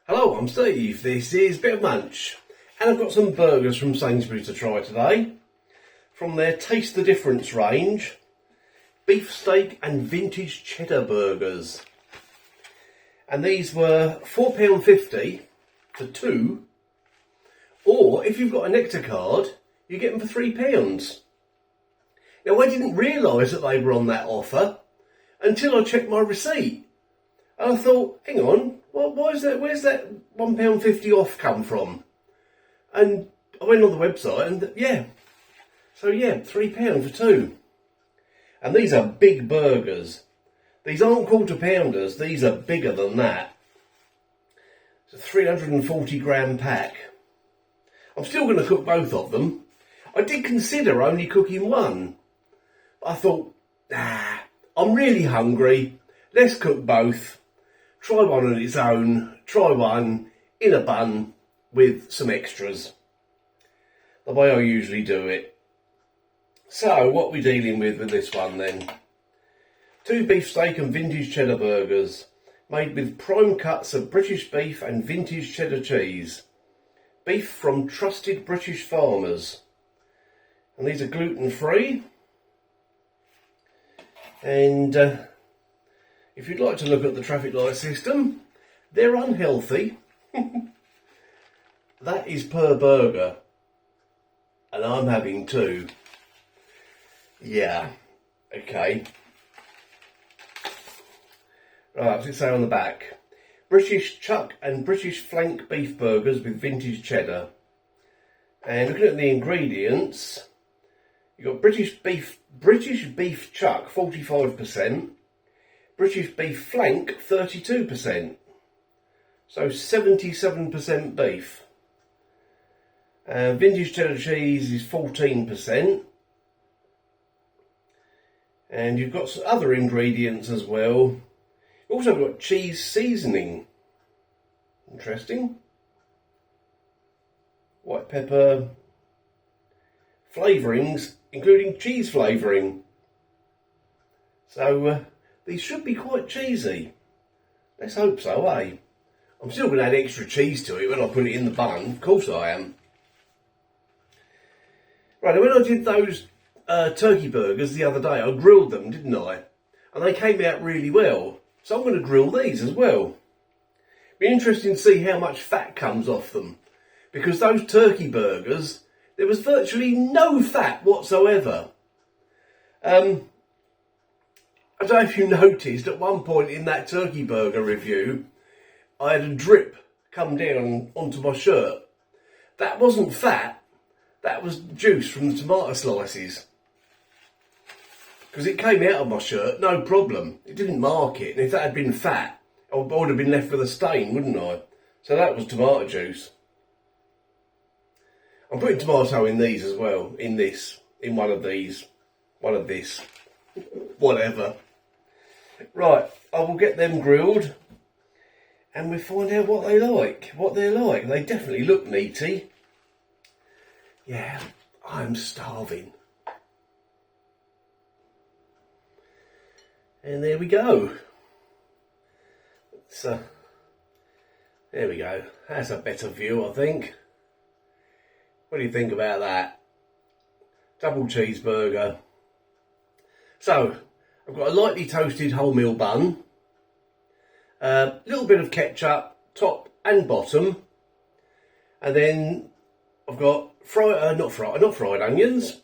Hello, I'm Steve. This is Bit of Munch, and I've got some burgers from Sainsbury to try today. From their Taste the Difference range, beef steak and vintage cheddar burgers. And these were £4.50 for two, or if you've got a Nectar card, you get them for £3. Now, I didn't realise that they were on that offer until I checked my receipt. And I thought, hang on, where's that £1.50 off come from? And I went on the website and £3 for two. And these are big burgers. These aren't quarter pounders, these are bigger than that. It's a 340 gram pack. I'm still going to cook both of them. I did consider only cooking one. But I thought, I'm really hungry. Let's cook both. Try one on its own. Try one in a bun with some extras. The way I usually do it. So, what are we dealing with this one then? Two beef steak and vintage cheddar burgers, made with prime cuts of British beef and vintage cheddar cheese. Beef from trusted British farmers. And these are gluten-free. And if you'd like to look at the traffic light system, they're unhealthy. That is per burger. And I'm having two. Yeah, okay. Right, what's it say on the back? British chuck and British flank beef burgers with vintage cheddar. And looking at the ingredients, you've got British beef chuck 45%, British beef flank 32%, so 77% beef. Vintage cheddar cheese is 14%. And you've got some other ingredients as well. You've also got cheese seasoning. Interesting. White pepper. Flavourings, including cheese flavouring. So these should be quite cheesy. Let's hope so, eh? I'm still going to add extra cheese to it when I put it in the bun. Of course I am. Right, when I did those turkey burgers the other day, I grilled them, didn't I? And they came out really well. So I'm going to grill these as well. Be interesting to see how much fat comes off them. Because those turkey burgers, there was virtually no fat whatsoever. I don't know if you noticed, at one point in that turkey burger review, I had a drip come down onto my shirt. That wasn't fat, that was juice from the tomato slices. Because it came out of my shirt, no problem. It didn't mark it, and if that had been fat, I would have been left with a stain, wouldn't I? So that was tomato juice. I'm putting tomato in these as well, in one of these, whatever. Right, I will get them grilled, and we'll find out what they're like. They definitely look meaty. Yeah, I'm starving. And there we go. So, there we go. That's a better view, I think. What do you think about that? Double cheeseburger. So, I've got a lightly toasted wholemeal bun. A little bit of ketchup, top and bottom. And then I've got not fried onions.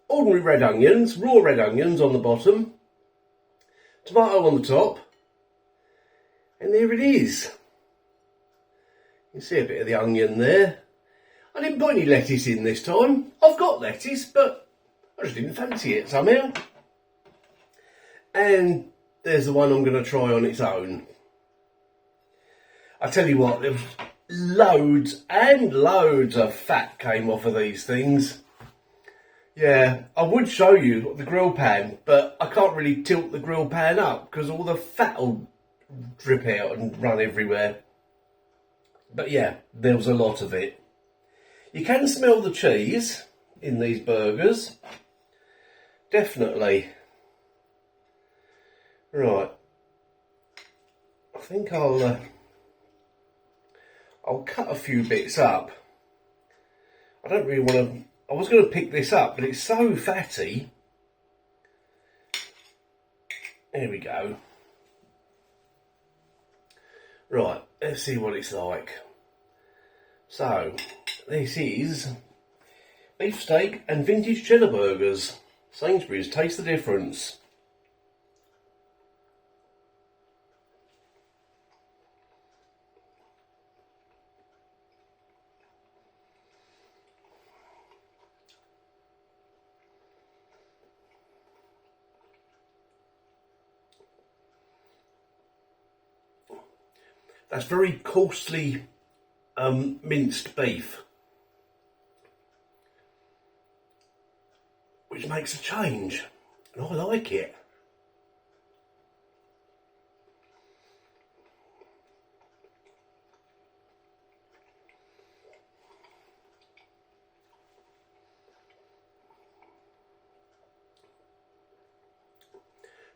Ordinary red onions, raw red onions on the bottom. Tomato on the top. And there it is. You can see a bit of the onion there. I didn't put any lettuce in this time. I've got lettuce, but I just didn't fancy it somehow. And there's the one I'm going to try on its own. I tell you what, there was loads and loads of fat came off of these things. Yeah, I would show you the grill pan, but I can't really tilt the grill pan up because all the fat will drip out and run everywhere. But yeah, there was a lot of it. You can smell the cheese in these burgers. Definitely. Right. I think I'll I'll cut a few bits up. I don't really want to... I was going to pick this up, but it's so fatty. There we go. Right, let's see what it's like. So, this is beefsteak and vintage cheddar burgers. Sainsbury's, taste the difference. That's very coarsely minced beef, which makes a change, and I like it.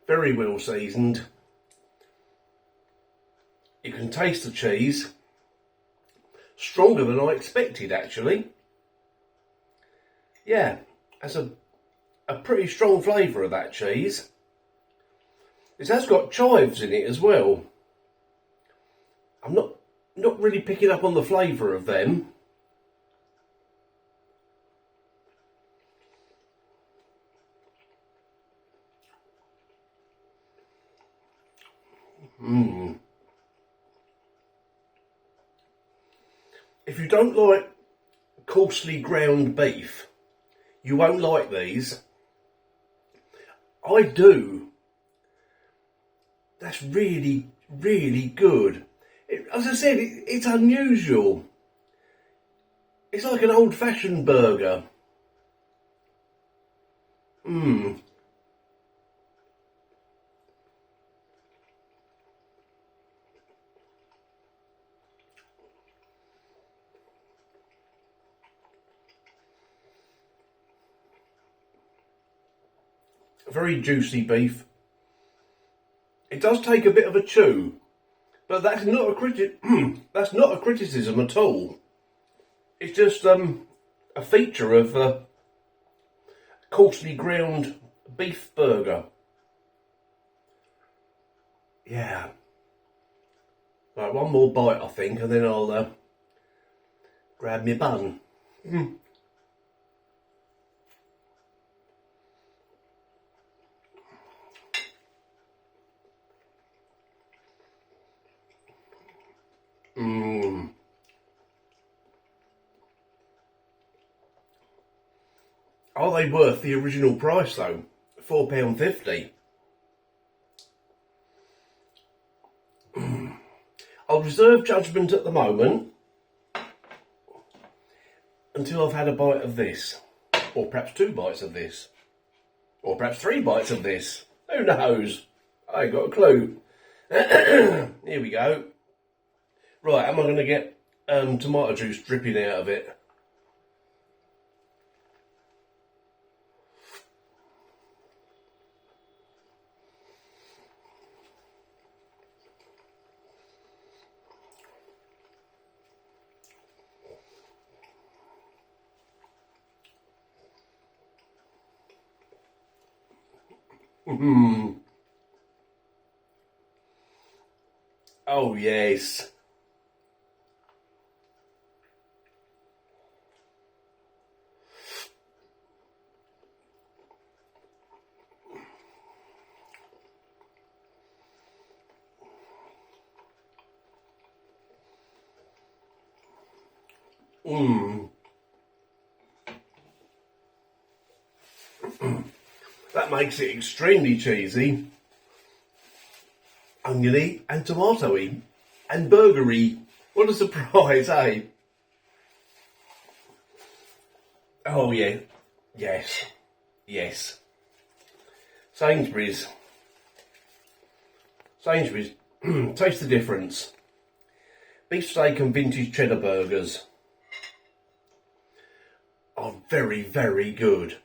Very well seasoned. You can taste the cheese. Stronger than I expected, actually. Yeah, has a pretty strong flavour of that cheese. It has got chives in it as well. I'm not really picking up on the flavour of them. If you don't like coarsely ground beef, you won't like these. I do. That's really, really good. As I said, it's unusual. It's like an old-fashioned burger. Very juicy beef. It does take a bit of a chew, but that's not a that's not a criticism at all. It's just a feature of a coarsely ground beef burger. Yeah. Right, one more bite, I think, and then I'll grab my bun. Are they worth the original price though? £4.50. I'll reserve judgment at the moment until I've had a bite of this, or perhaps 2 bites of this, or perhaps 3 bites of this. Who knows? I ain't got a clue. Here we go. Right, am I going to get tomato juice dripping out of it? Oh yes. That makes it extremely cheesy, oniony and tomatoey and burgery. What a surprise, eh? Oh yeah, yes, yes. Sainsbury's, taste the difference. Beefsteak and vintage cheddar burgers are very, very good.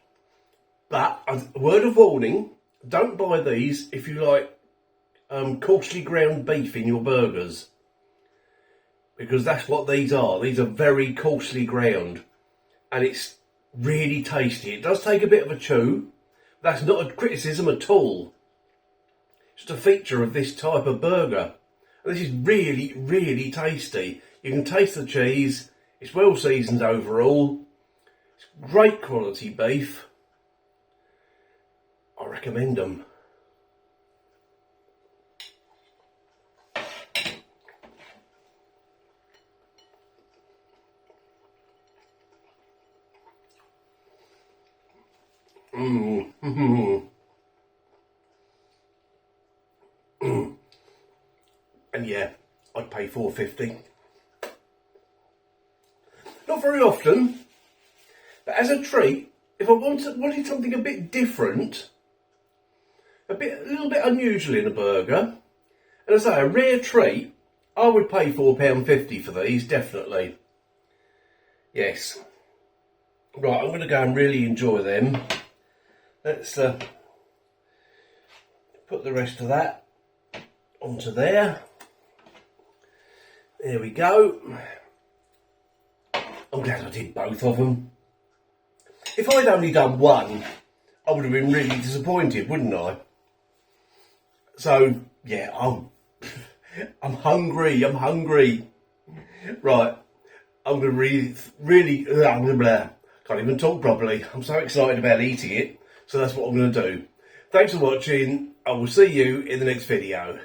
But a word of warning, don't buy these if you like coarsely ground beef in your burgers. because that's what these are. These are very coarsely ground, and it's really tasty. It does take a bit of a chew. That's not a criticism at all. It's just a feature of this type of burger. And this is really, really tasty. You can taste the cheese. It's well seasoned overall. It's great quality beef. I recommend them. And yeah, I'd pay $4.50. Not very often, but as a treat, if I wanted something a bit different, a little bit unusual in a burger, and as I say, a rare treat, I would pay £4.50 for these, definitely. Yes. Right, I'm going to go and really enjoy them. Let's put the rest of that onto there. There we go. I'm glad I did both of them. If I'd only done one, I would have been really disappointed, wouldn't I? So, yeah, I'm hungry, I'm hungry. Right, I'm going to really, can't even talk properly. I'm so excited about eating it. So that's what I'm going to do. Thanks for watching. I will see you in the next video.